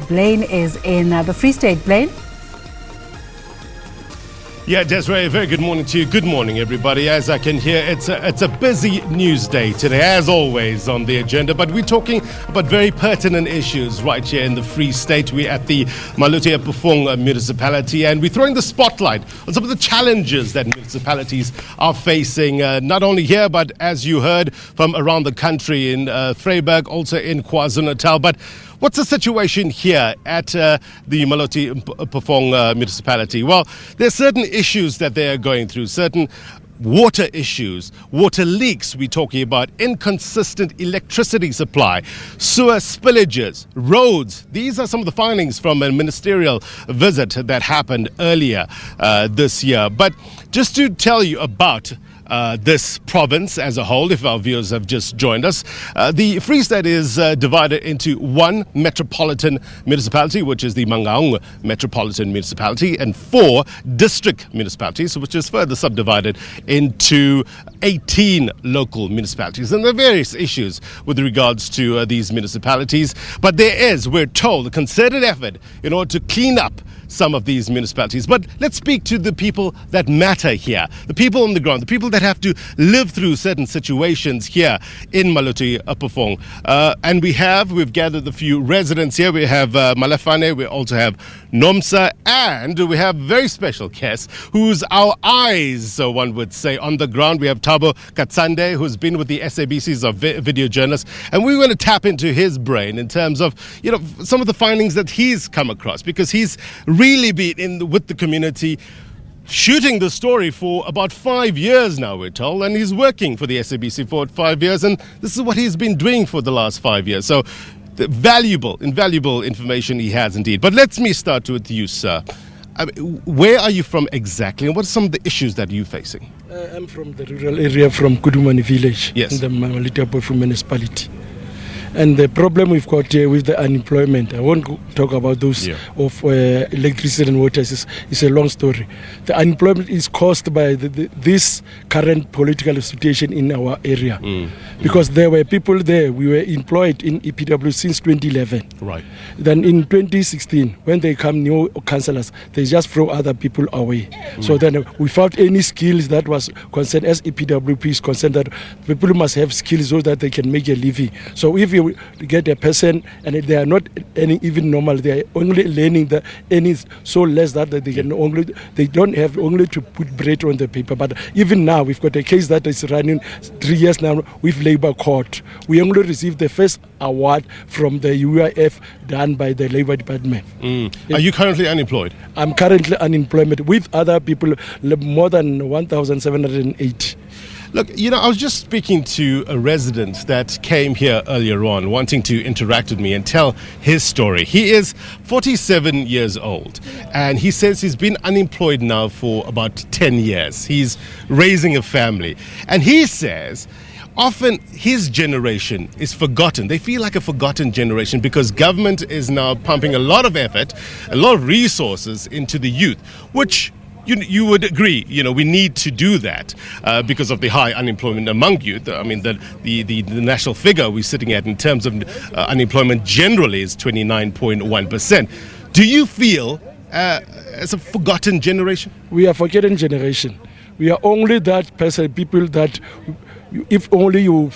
Blaine is in the Free State. Blaine? Yeah, Desiree, very good morning to you. Good morning, everybody. As I can hear, it's a busy news day today, as always, on the agenda. But we're talking about very pertinent issues right here in the Free State. We're at the Maluti Apofong municipality, and we're throwing the spotlight on some of the challenges that municipalities are facing, not only here, but as you heard from around the country in Vryburg, also in KwaZulu-Natal. But what's the situation here at the Maluti Apofong municipality? Well, there's certain issues that they are going through, certain water issues, water leaks we're talking about, inconsistent electricity supply, sewer spillages, roads. These are some of the findings from a ministerial visit that happened earlier this year. But just to tell you about this province as a whole, if our viewers have just joined us. The Free State is divided into one metropolitan municipality, which is the Mangaung Metropolitan Municipality, and 4 district municipalities, which is further subdivided into 18 local municipalities. And there are various issues with regards to these municipalities, but there is, we're told, a concerted effort in order to clean up some of these municipalities. But let's speak to the people that matter here, the people on the ground, the people that have to live through certain situations here in Maluti Apofong. And we've gathered a few residents here. We have Malefane, we also have Nomsa, and we have very special guests who's our eyes, so one would say, on the ground. We have Thabo Katsande, who's been with the SABC as a video journalist, and we want to tap into his brain in terms of, some of the findings that he's come across, because he's really been with the community, shooting the story for about 5 years now, we're told, and he's working for the SABC for 5 years, and this is what he's been doing for the last 5 years. So the invaluable information he has indeed. But let me start with you, sir. Where are you from exactly, and what are some of the issues that you're facing? I'm from the rural area, from Kudumani village, yes, in the Maluti Apofong municipality. And the problem we've got here with the unemployment, I won't talk about those of electricity and water. It's a long story. The unemployment is caused by this current political situation in our area. Because there were people there, we were employed in EPW since 2011. Right. Then in 2016, when they come new councillors, they just throw other people away. So then without any skills that was concerned, as EPWP is concerned, that people must have skills so that they can make a living. So if you get a person and they are not any even normal, they are only learning any so less that they can they don't have only to put bread on the paper. But even now we've got a case that is running 3 years now with Labour Court. We only received the first award from the UIF done by the Labour Department. Are you currently unemployed? I'm currently unemployed with other people, more than 1,708. Look, I was just speaking to a resident that came here earlier on, wanting to interact with me and tell his story. He is 47 years old, and he says he's been unemployed now for about 10 years. He's raising a family, and he says often his generation is forgotten. They feel like a forgotten generation because government is now pumping a lot of effort, a lot of resources into the youth, which you would agree, we need to do that because of the high unemployment among youth. I mean, the national figure we're sitting at in terms of unemployment generally is 29.1%. Do you feel as a forgotten generation? We are a forgotten generation. We are only that person, people that if only you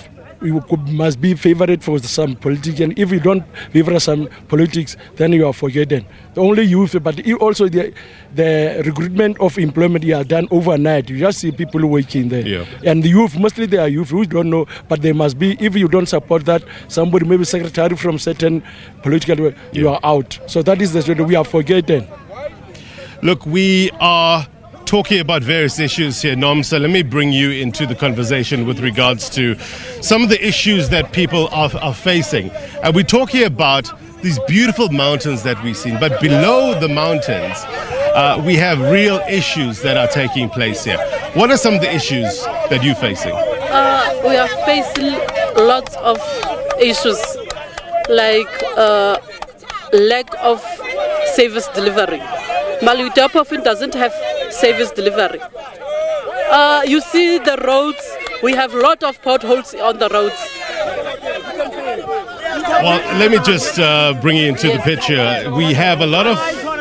must be favored for some politician. If you don't favor some politics, then you are forgotten. The only youth, but also the recruitment of employment are done overnight. You just see people working there. Yeah. And the youth, mostly they are youth who don't know, but they must be, if you don't support that, somebody, maybe secretary from certain political, you are out. So that is the story. We are forgotten. Look, we are talking about various issues here, Nom, so let me bring you into the conversation with regards to some of the issues that people are facing. And we're talking about these beautiful mountains that we've seen, but below the mountains, we have real issues that are taking place here. What are some of the issues that you're facing? We are facing lots of issues, like lack of service delivery. Maluti Apofong doesn't have service delivery. You see the roads, we have a lot of potholes on the roads. Well, let me just bring you into the picture. We have a lot of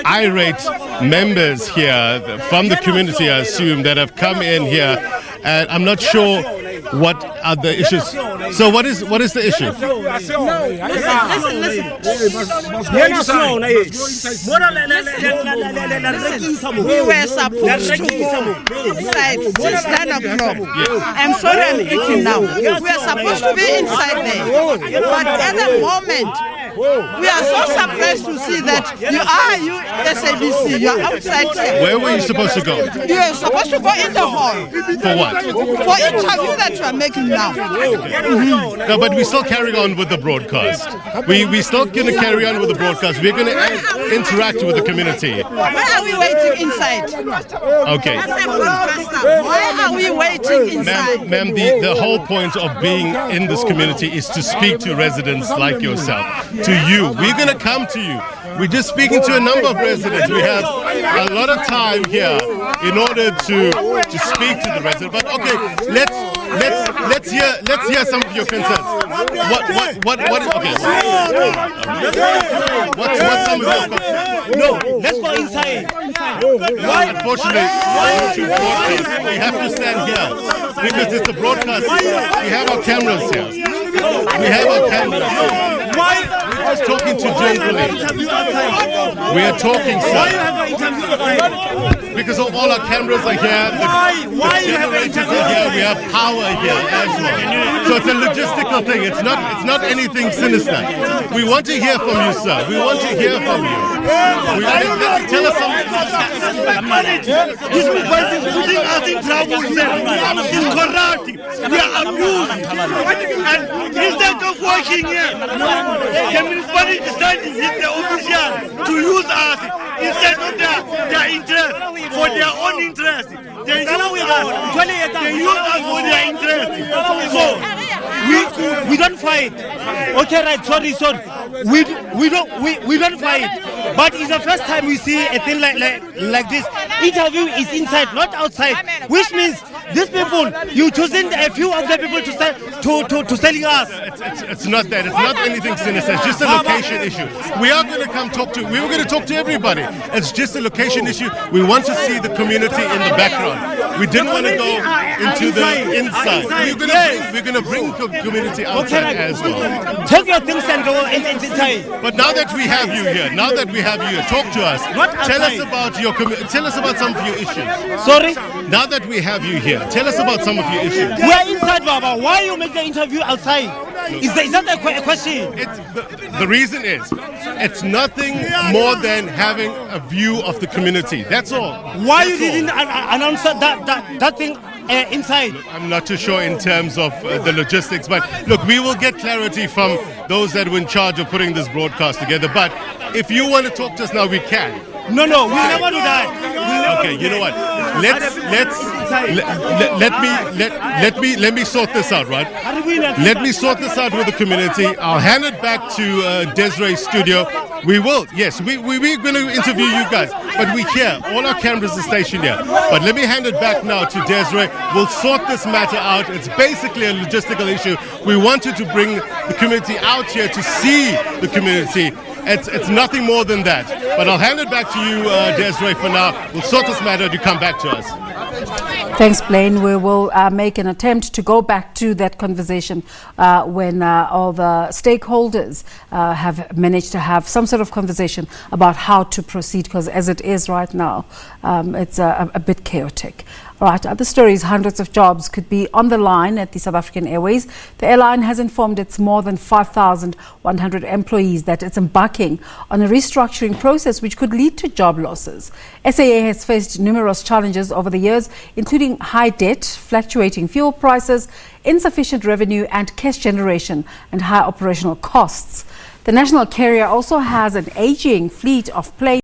irate members here from the community, I assume, that have come in here, and I'm not sure what are the issues. So what is the issue? We were supposed to go inside since 9 o'clock. I'm sorry I'm eating now. We are supposed to be inside there. But at the moment, we are so surprised to see that you SABC, you are outside here. Where were you supposed to go? You are supposed to go in the hall. For what? For interview that you are making now. No, but we still carry on with the broadcast. We still going to carry on with the broadcast. We're going to interact with the community. Why are we waiting inside? Okay. Why are we waiting inside? Ma'am, the whole point of being in this community is to speak to residents like yourself, to you. We're going to come to you. We're just speaking to a number of residents. We have a lot of time here in order to speak to the residents. But okay, let's hear some of your concerns. Okay. What's some of your concerns? No, let's go inside. Unfortunately, we have to stand here because it's a broadcast. We have our cameras here. We have our cameras. We're just talking to journalists. We are talking, sir. Because all our cameras are here. The generators are here. We have power here as well. So it's a logistical thing. It's not anything sinister. We want to hear from you, sir. We want to hear from you. Tell us something. This people is putting us in trouble here. It's corrupt. We are abused. And instead of working here, the municipality is standing with the officials to use us instead of their interest, for their own interest. They use us for their interest. So we don't fight. Okay, right, sorry. We don't fight. But it's the first time we see a thing like this. Interview is inside, not outside, which means these people, you choosing a few of the people to selling us. It's not that. It's not anything sinister. It's just a location issue. We are going to come talk to. We were going to talk to everybody. It's just a location issue. We want to see the community in the background. We didn't want to go into the inside. We're going to bring the community outside as well. Take your things and go inside. But now that we have you here, talk to us. Tell us about your tell us about some of your issues. Sorry? Now that we have you here, tell us about some of your issues. We are inside, Baba. Why you make the interview outside? Is that a question? The reason is, it's nothing more than having a view of the community. That's all. Why you didn't announce that thing inside? I'm not too sure in terms of the logistics, but look, we will get clarity from those that were in charge of putting this broadcast together. But if you want to talk to us now, we can. No, we'll never do that. Okay, you know what? Let me sort this out, right? Let me sort this out with the community. I'll hand it back to Desiree's studio. We will, yes, we're going to interview you guys, but we here, all our cameras are stationed here. But let me hand it back now to Desiree. We'll sort this matter out. It's basically a logistical issue. We wanted to bring the community out here to see the community. It's nothing more than that. But I'll hand it back to you, Desiree, for now. We'll sort this matter to come back to us. Thanks, Blaine. We will make an attempt to go back to that conversation when all the stakeholders have managed to have some sort of conversation about how to proceed, because as it is right now, it's a bit chaotic. All right, other stories, hundreds of jobs could be on the line at the South African Airways. The airline has informed its more than 5,100 employees that it's embarking on a restructuring process which could lead to job losses. SAA has faced numerous challenges over the years, including high debt, fluctuating fuel prices, insufficient revenue and cash generation, and high operational costs. The national carrier also has an aging fleet of planes